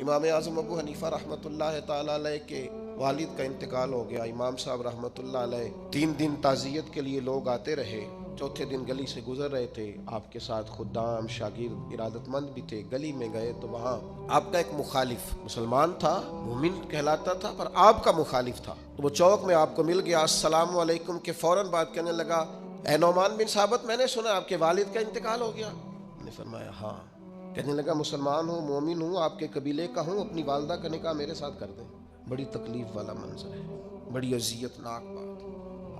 امام اعظم ابو حنیفہ رحمۃ اللہ تعالی علیہ کے والد کا انتقال ہو گیا۔ امام صاحب رحمۃ اللہ علیہ 3 دن تعزیت کے لیے لوگ آتے رہے۔ چوتھے دن گلی سے گزر رہے تھے، آپ کے ساتھ خدام، شاگرد، ارادت مند بھی تھے۔ گلی میں گئے تو وہاں آپ کا ایک مخالف، مسلمان تھا، مومن کہلاتا تھا، پر آپ کا مخالف تھا۔ تو وہ چوک میں آپ کو مل گیا، السلام علیکم کے فوراً بات کرنے لگا، اے نعمان بن ثابت، میں نے سنا آپ کے والد کا انتقال ہو گیا۔ میں نے فرمایا ہاں۔ کہنے لگا مسلمان ہوں، مومن ہوں، آپ کے قبیلے کا ہوں، اپنی والدہ کا نکاح میرے ساتھ کر دیں۔ بڑی تکلیف والا منظر ہے، بڑی اذیت ناک بات۔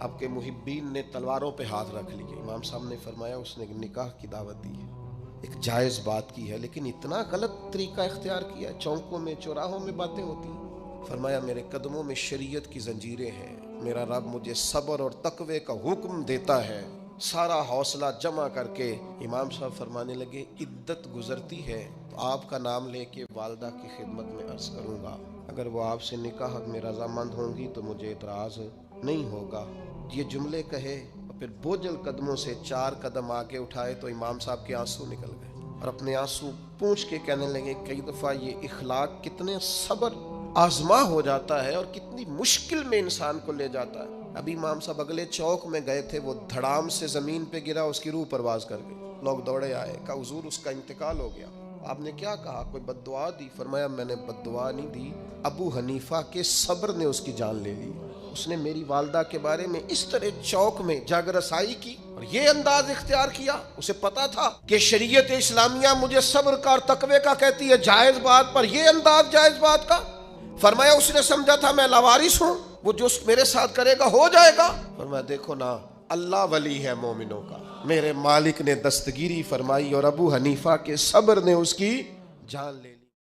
آپ کے محبین نے تلواروں پہ ہاتھ رکھ لیے۔ امام صاحب نے فرمایا اس نے نکاح کی دعوت دی ہے، ایک جائز بات کی ہے، لیکن اتنا غلط طریقہ اختیار کیا ہے، چوکوں میں چوراہوں میں باتیں ہوتی ہیں۔ فرمایا میرے قدموں میں شریعت کی زنجیریں ہیں، میرا رب مجھے صبر اور تقوی کا حکم دیتا ہے۔ سارا حوصلہ جمع کر کے امام صاحب فرمانے لگے، عدت گزرتی ہے تو آپ کا نام لے کے والدہ کی خدمت میں عرض کروں گا، اگر وہ آپ سے نکاح میں رضامند ہوں گی تو مجھے اعتراض نہیں ہوگا۔ یہ جملے کہے اور پھر بوجھل قدموں سے 4 قدم آگے اٹھائے تو امام صاحب کے آنسو نکل گئے، اور اپنے آنسو پونچھ کے کہنے لگے، کئی دفعہ یہ اخلاق کتنے صبر آزما ہو جاتا ہے اور کتنی مشکل میں انسان کو لے جاتا ہے۔ ابھی امام صاحب اگلے چوک میں گئے تھے، وہ دھڑام سے زمین پہ گرا، اس کی روح پرواز کر گئی۔ لوگ دوڑے آئے، کہا حضور اس کا انتقال ہو گیا۔ آپ نے کیا کہا؟ کوئی بد دعا دی؟ فرمایا میں نے بد دعا نہیں دی، ابو حنیفہ کے صبر نے اس کی جان لے لی۔ اس نے میری والدہ کے بارے میں اس طرح چوک میں جاگ رسائی کی اور یہ انداز اختیار کیا۔ اسے پتا تھا کہ شریعت اسلامیہ مجھے صبر کا اور تقوی کا کہتی ہے، جائز بات پر یہ انداز جائز بات کا۔ فرمایا اس نے سمجھا تھا میں لاوارث ہوں، وہ جو میرے ساتھ کرے گا ہو جائے گا۔ فرمایا دیکھو نا، اللہ ولی ہے مومنوں کا، میرے مالک نے دستگیری فرمائی اور ابو حنیفہ کے صبر نے اس کی جان لے لی۔